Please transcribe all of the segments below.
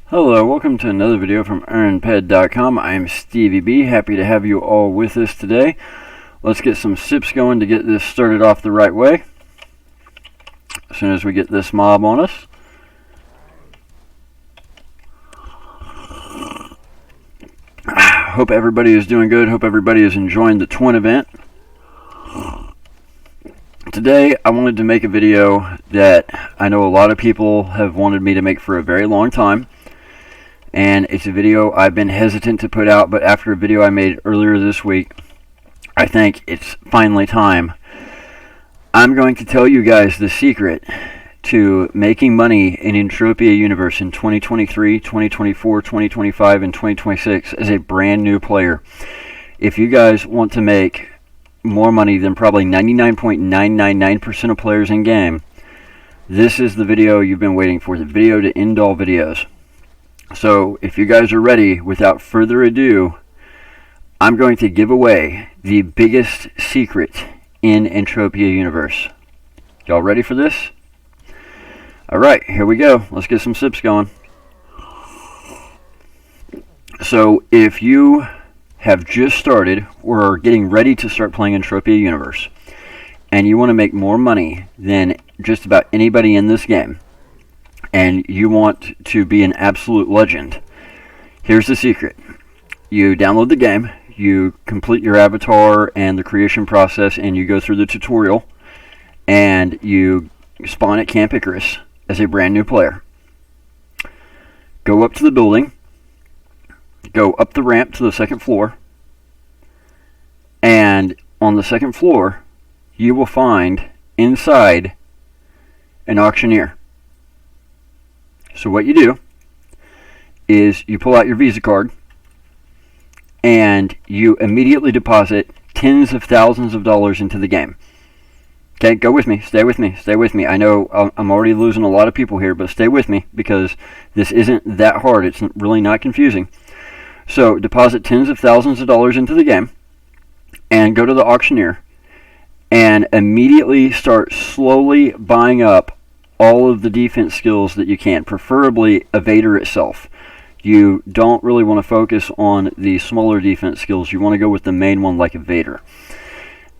Hello, welcome to another video from EarnPed.com. I'm Stevie B. Happy to have you all with us today. Let's get some sips going to get this started off the right way. As soon as we get this mob on us. Hope everybody is doing good. Hope everybody is enjoying the Twin event. Today, I wanted to make a video that I know a lot of people have wanted me to make for a very long time. And it's a video I've been hesitant to put out, but after a video I made earlier this week, I think it's finally time. I'm going to tell you guys the secret to making money in Entropia Universe in 2023, 2024, 2025, and 2026 as a brand new player. If you guys want to make more money than probably 99.999% of players in game, this is the video you've been waiting for, the video to end all videos. So if you guys are ready, without further ado, I'm going to give away the biggest secret in Entropia Universe. Y'all ready for this? Alright, here we go. Let's get some sips going. So if you have just started or are getting ready to start playing Entropia Universe and you want to make more money than just about anybody in this game, and you want to be an absolute legend, here's the secret. You download the game, you complete your avatar and the creation process, and you go through the tutorial, and you spawn at Camp Icarus as a brand new player. Go up to the building, go up the ramp to the second floor, and on the second floor, you will find inside an auctioneer. So what you do is you pull out your Visa card and you immediately deposit tens of thousands of dollars into the game. Okay, go with me, stay with me, stay with me. I know I'm already losing a lot of people here, but stay with me because this isn't that hard. It's really not confusing. So deposit tens of thousands of dollars into the game and go to the auctioneer and immediately start slowly buying up all of the defense skills that you can, preferably Evader itself. You don't really want to focus on the smaller defense skills. You want to go with the main one like Evader.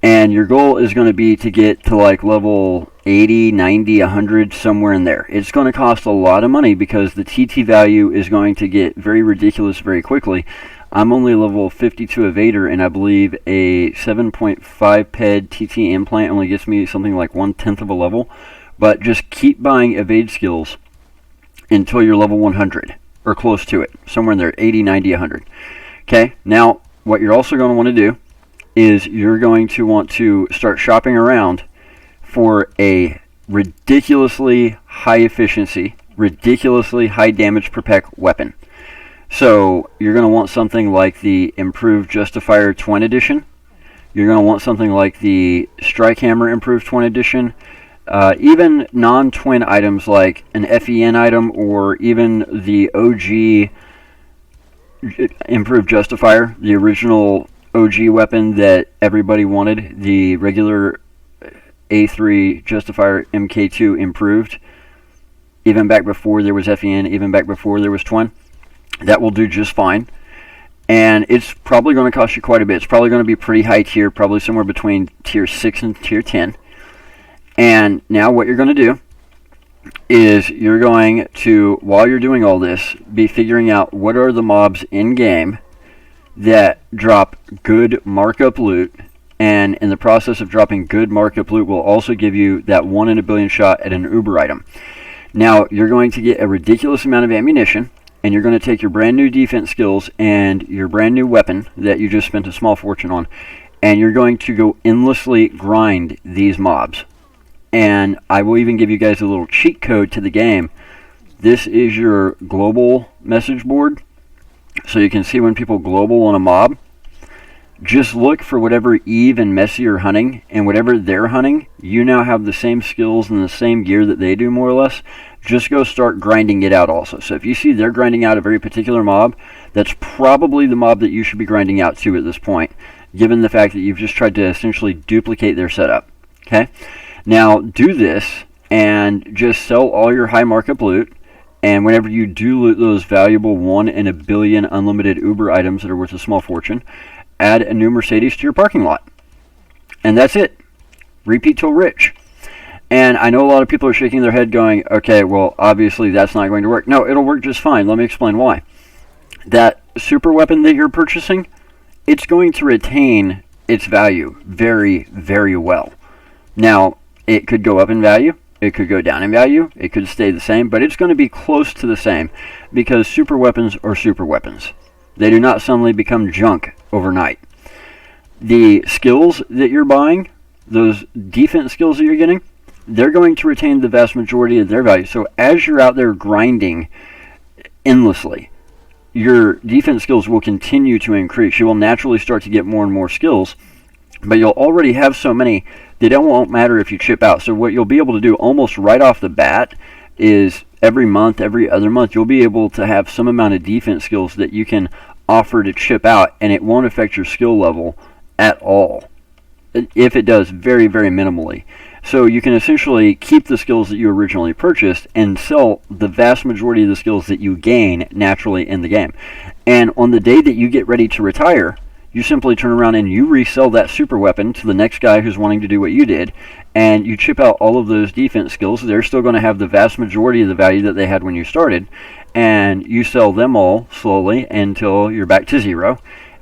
And your goal is going to be to get to like level 80, 90, 100, somewhere in there. It's going to cost a lot of money because the TT value is going to get very ridiculous very quickly. I'm only level 52 Evader, and I believe a 7.5 PED TT implant only gets me something like 1/10 of a level. But just keep buying evade skills until you're level 100, or close to it, somewhere in there, 80, 90, 100. Okay, now what you're also going to want to do is you're going to want to start shopping around for a ridiculously high efficiency, ridiculously high damage per peck weapon. So you're going to want something like the Improved Justifier Twin Edition. You're going to want something like the Strike Hammer Improved Twin Edition. Even non-twin items like an FEN item or even the OG Improved Justifier, the original OG weapon that everybody wanted, the regular A3 Justifier MK2 improved, even back before there was FEN, even back before there was twin. That will do just fine. And it's probably going to cost you quite a bit. It's probably going to be pretty high tier, probably somewhere between tier 6 and tier 10. And now what you're going to do is you're going to, while you're doing all this, be figuring out what are the mobs in-game that drop good markup loot, and in the process of dropping good markup loot will also give you that 1 in a billion shot at an Uber item. Now you're going to get a ridiculous amount of ammunition, and you're going to take your brand new defense skills and your brand new weapon that you just spent a small fortune on, and you're going to go endlessly grind these mobs. And I will even give you guys a little cheat code to the game. This is your global message board. So you can see when people global on a mob. Just look for whatever Eve and Messi are hunting. And whatever they're hunting, you now have the same skills and the same gear that they do, more or less. Just go start grinding it out also. So if you see they're grinding out a very particular mob, that's probably the mob that you should be grinding out to at this point, given the fact that you've just tried to essentially duplicate their setup. Okay? Now, do this and just sell all your high markup loot And whenever you do loot those valuable 1 in a billion unlimited Uber items that are worth a small fortune, add a new Mercedes to your parking lot. And that's it. Repeat till rich. And I know a lot of people are shaking their head going, okay, well, obviously that's not going to work. No, it'll work just fine. Let me explain why. That super weapon that you're purchasing, it's going to retain its value very, very well. Now, it could go up in value. It could go down in value. It could stay the same, but it's going to be close to the same because super weapons are super weapons. They do not suddenly become junk overnight. The skills that you're buying, those defense skills that you're getting, they're going to retain the vast majority of their value. So as you're out there grinding endlessly, your defense skills will continue to increase. You will naturally start to get more and more skills, but you'll already have so many that it won't matter if you chip out. So what you'll be able to do almost right off the bat is every month, every other month, you'll be able to have some amount of defense skills that you can offer to chip out, and it won't affect your skill level at all. If it does, very, very minimally. So you can essentially keep the skills that you originally purchased and sell the vast majority of the skills that you gain naturally in the game. And on the day that you get ready to retire, you simply turn around and you resell that super weapon to the next guy who's wanting to do what you did, and you chip out all of those defense skills. They're still going to have the vast majority of the value that they had when you started, and you sell them all slowly until you're back to zero.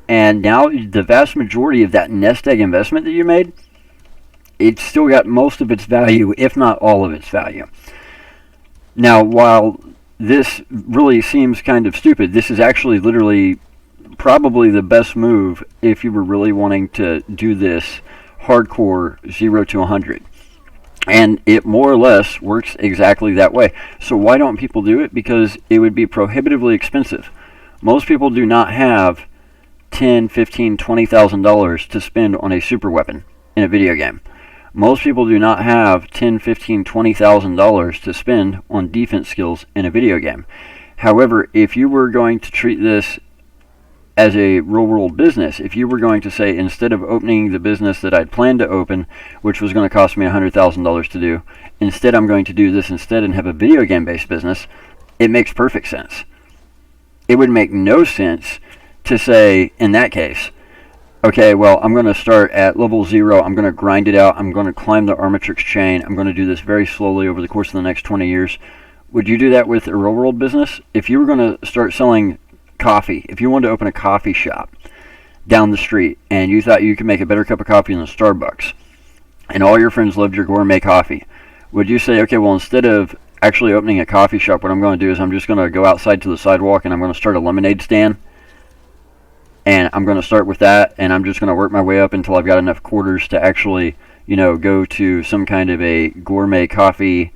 And now the vast majority of that nest egg investment that you made, it's still got most of its value, if not all of its value. Now, while this really seems kind of stupid, this is actually literally probably the best move if you were really wanting to do this hardcore 0 to 100. And it more or less works exactly that way. So why don't people do it? Because it would be prohibitively expensive. Most people do not have $10,000, $15,000, $20,000 to spend on a super weapon in a video game. Most people do not have $10,000, $15,000, $20,000 to spend on defense skills in a video game. However, if you were going to treat this as a real-world business, if you were going to say, instead of opening the business that I'd planned to open, which was going to cost me $100,000 to do, instead I'm going to do this instead and have a video game-based business, it makes perfect sense. It would make no sense to say, in that case, okay, well, I'm going to start at level 0, I'm going to grind it out, I'm going to climb the Armatrix chain, I'm going to do this very slowly over the course of the next 20 years. Would you do that with a real-world business? If you were going to start selling coffee, if you wanted to open a coffee shop down the street and you thought you could make a better cup of coffee than Starbucks, and all your friends loved your gourmet coffee, would you say, okay, well, instead of actually opening a coffee shop, what I'm going to do is I'm just going to go outside to the sidewalk and I'm going to start a lemonade stand, and I'm going to start with that, and I'm just going to work my way up until I've got enough quarters to actually, go to some kind of a gourmet coffee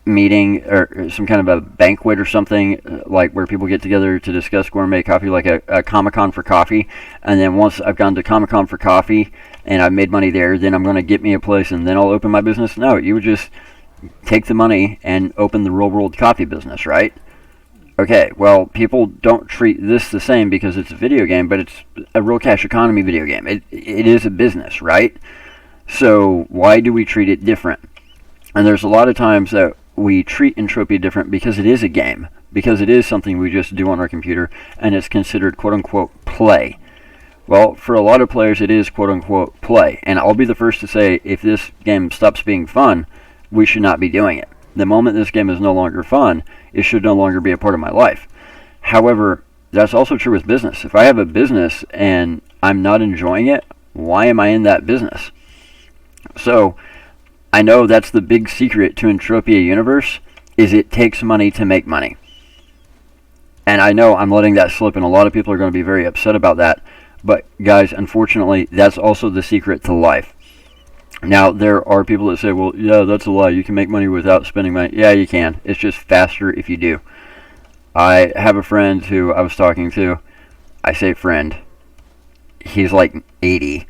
meeting or some kind of a banquet or something, like where people get together to discuss gourmet coffee, like a Comic-Con for coffee. And then once I've gone to Comic-Con for coffee and I've made money there, then I'm going to get me a place and then I'll open my business. No, you would just take the money and open the real world coffee business, right? Okay, well, people don't treat this the same because it's a video game, but it's a real cash economy video game. It is a business, right? So why do we treat it different? And there's a lot of times that we treat Entropia different because it is a game, because it is something we just do on our computer, and it's considered quote-unquote play. Well, for a lot of players, it is quote-unquote play, and I'll be the first to say, if this game stops being fun, we should not be doing it. The moment this game is no longer fun, it should no longer be a part of my life. However, that's also true with business. If I have a business and I'm not enjoying it, why am I in that business? So, I know that's the big secret to Entropia Universe, is it takes money to make money. And I know I'm letting that slip, and a lot of people are going to be very upset about that. But guys, unfortunately, that's also the secret to life. Now, there are people that say, well, yeah, that's a lie. You can make money without spending money. Yeah, you can. It's just faster if you do. I have a friend who I was talking to. I say friend. He's like 80.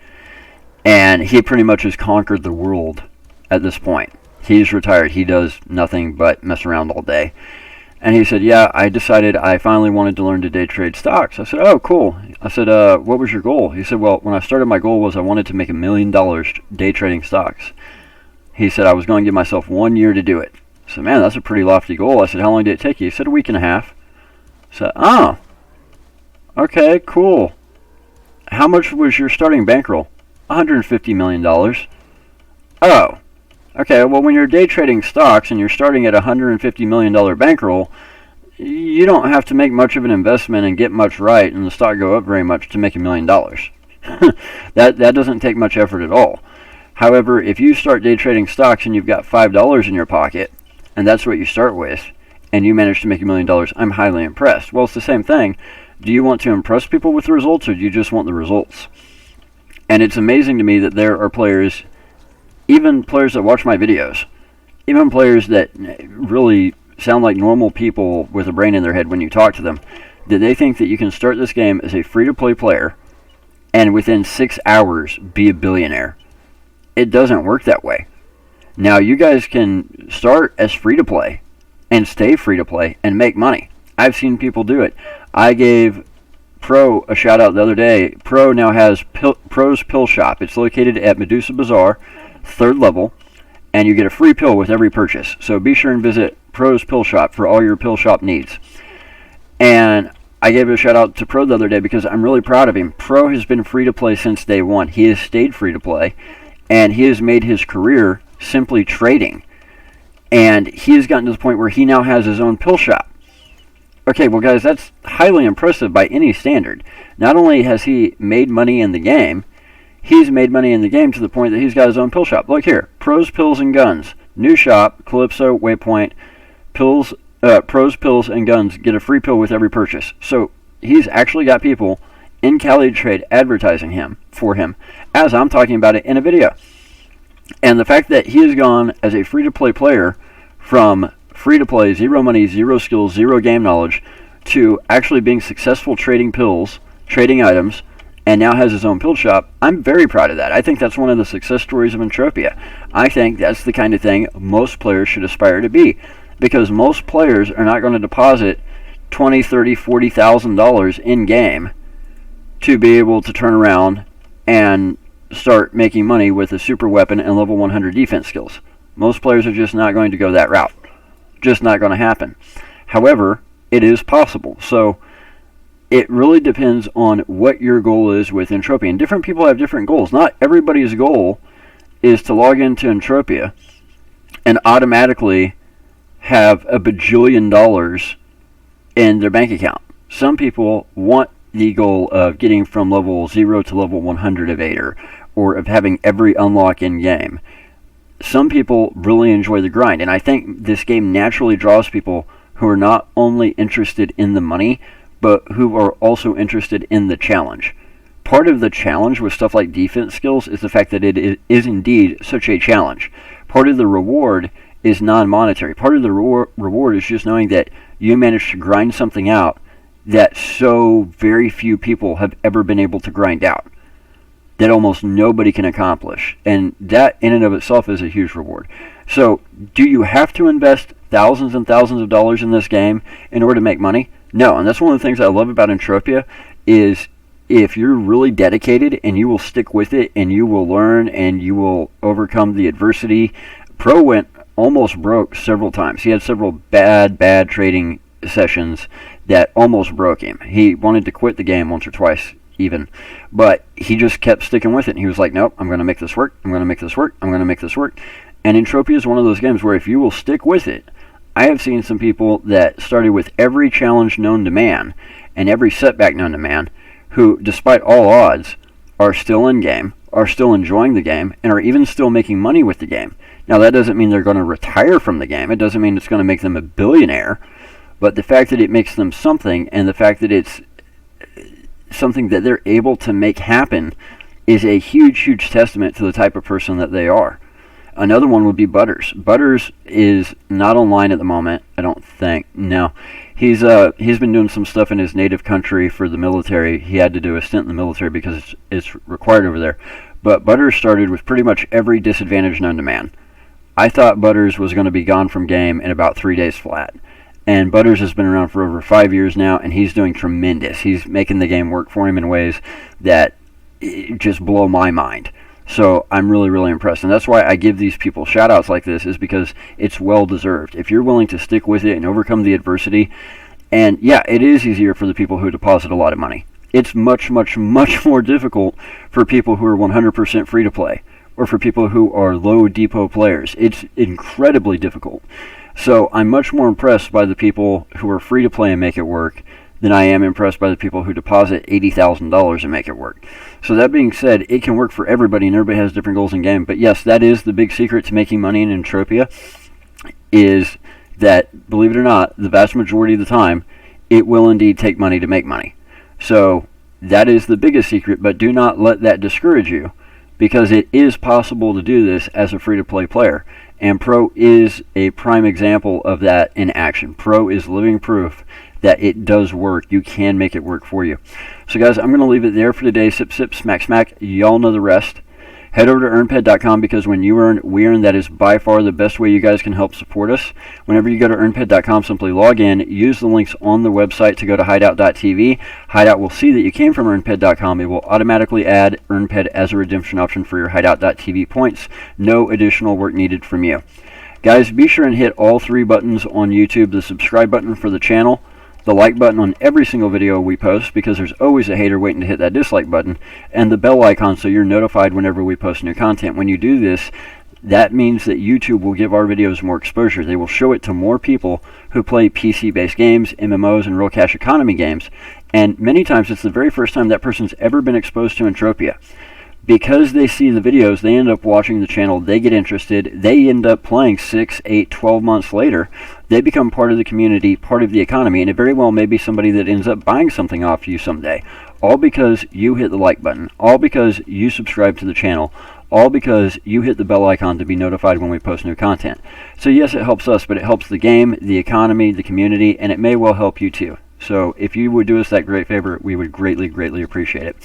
And he pretty much has conquered the world at this point. He's retired. He does nothing but mess around all day. And he said, yeah, I decided I finally wanted to learn to day trade stocks. I said, oh, cool. I said, what was your goal? He said, well, when I started, my goal was I wanted to make $1 million day trading stocks. He said, I was going to give myself 1 year to do it. I said, man, that's a pretty lofty goal. I said, how long did it take you? He said, a week and a half. I said, oh, okay, cool. How much was your starting bankroll? $150 million. Oh, okay, well, when you're day trading stocks and you're starting at a $150 million bankroll, you don't have to make much of an investment and get much right and the stock go up very much to make $1 million. That doesn't take much effort at all. However, if you start day trading stocks and you've got $5 in your pocket, and that's what you start with, and you manage to make $1 million, I'm highly impressed. Well, it's the same thing. Do you want to impress people with the results, or do you just want the results? And it's amazing to me that there are players, even players that watch my videos, even players that really sound like normal people with a brain in their head when you talk to them, that they think that you can start this game as a free-to-play player and within 6 hours be a billionaire. It doesn't work that way. Now, you guys can start as free-to-play and stay free-to-play and make money. I've seen people do it. I gave Pro a shout-out the other day. Pro now has Pro's Pill Shop. It's located at Medusa Bazaar, 3rd level, and you get a free pill with every purchase. So be sure and visit Pro's Pill Shop for all your pill shop needs. And I gave a shout-out to Pro the other day because I'm really proud of him. Pro has been free-to-play since day one. He has stayed free-to-play, and he has made his career simply trading. And he has gotten to the point where he now has his own pill shop. Okay, well, guys, that's highly impressive by any standard. Not only has he made money in the game, he's made money in the game to the point that he's got his own pill shop. Look here, Pros, Pills, and Guns. New shop, Calypso, Waypoint, Pills, Pros, Pills, and Guns. Get a free pill with every purchase. So he's actually got people in Cali Trade advertising him for him as I'm talking about it in a video. And the fact that he has gone as a free-to-play player from free-to-play, zero money, zero skills, zero game knowledge, to actually being successful trading pills, trading items, and now has his own pill shop, I'm very proud of that. I think that's one of the success stories of Entropia. I think that's the kind of thing most players should aspire to be, because most players are not going to deposit $20,000, $30,000, $40,000 in game to be able to turn around and start making money with a super weapon and level 100 defense skills. Most players are just not going to go that route. Just not going to happen. However, it is possible. So it really depends on what your goal is with Entropia. And different people have different goals. Not everybody's goal is to log into Entropia and automatically have a bajillion dollars in their bank account. Some people want the goal of getting from level 0 to level 100 of Ader, or of having every unlock in game. Some people really enjoy the grind, and I think this game naturally draws people who are not only interested in the money, but who are also interested in the challenge. Part of the challenge with stuff like defense skills is the fact that it is indeed such a challenge. Part of the reward is non-monetary. Part of the reward is just knowing that you managed to grind something out that so very few people have ever been able to grind out, that almost nobody can accomplish. And that in and of itself is a huge reward. So, do you have to invest thousands and thousands of dollars in this game in order to make money? No, and that's one of the things I love about Entropia, is if you're really dedicated and you will stick with it and you will learn and you will overcome the adversity. Pro went almost broke several times. He had several bad trading sessions that almost broke him. He wanted to quit the game once or twice even, but he just kept sticking with it. And he was like, nope, I'm going to make this work. I'm going to make this work. I'm going to make this work. And Entropia is one of those games where if you will stick with it, I have seen some people that started with every challenge known to man and every setback known to man, who, despite all odds, are still in game, are still enjoying the game, and are even still making money with the game. Now, that doesn't mean they're going to retire from the game. It doesn't mean it's going to make them a billionaire. But the fact that it makes them something, and the fact that it's something that they're able to make happen, is a huge, huge testament to the type of person that they are. Another one would be Butters. Butters is not online at the moment, I don't think. No. He's been doing some stuff in his native country for the military. He had to do a stint in the military because it's required over there. But Butters started with pretty much every disadvantage known to man. I thought Butters was going to be gone from game in about 3 days flat. And Butters has been around for over 5 years now, and he's doing tremendous. He's making the game work for him in ways that just blow my mind. So I'm really, really impressed. And that's why I give these people shout outs like this, is because it's well deserved. If you're willing to stick with it and overcome the adversity, and yeah, it is easier for the people who deposit a lot of money. It's much, much, much more difficult for people who are 100% free to play, or for people who are low depot players. It's incredibly difficult. So I'm much more impressed by the people who are free to play and make it work than I am impressed by the people who deposit $80,000 and make it work. So that being said, it can work for everybody, and everybody has different goals in game. But yes, that is the big secret to making money in Entropia, is that, believe it or not, the vast majority of the time, it will indeed take money to make money. So that is the biggest secret, but do not let that discourage you, because it is possible to do this as a free-to-play player. And Pro is a prime example of that in action. Pro is living proof that it does work. You can make it work for you. So guys, I'm going to leave it there for today. Sip, sip, smack, smack. Y'all know the rest. Head over to earnped.com, because when you earn, we earn. That is by far the best way you guys can help support us. Whenever you go to earnped.com, simply log in, use the links on the website to go to hideout.tv. Hideout will see that you came from earnped.com. It will automatically add earnped as a redemption option for your hideout.tv points. No additional work needed from you. Guys, be sure and hit all 3 buttons on YouTube: the subscribe button for the channel, the like button on every single video we post, because there's always a hater waiting to hit that dislike button, and the bell icon so you're notified whenever we post new content. When you do this, that means that YouTube will give our videos more exposure. They will show it to more people who play PC-based games, MMOs, and real cash economy games. And many times it's the very first time that person's ever been exposed to Entropia. Because they see the videos, they end up watching the channel, they get interested, they end up playing 6, 8, 12 months later. They become part of the community, part of the economy, and it very well may be somebody that ends up buying something off you someday. All because you hit the like button, all because you subscribe to the channel, all because you hit the bell icon to be notified when we post new content. So yes, it helps us, but it helps the game, the economy, the community, and it may well help you too. So if you would do us that great favor, we would greatly, greatly appreciate it.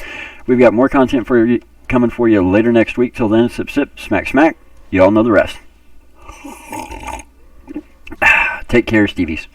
We've got more content for you coming for you later next week. Till then, sip, sip, smack, smack. You all know the rest. Take care, Stevies.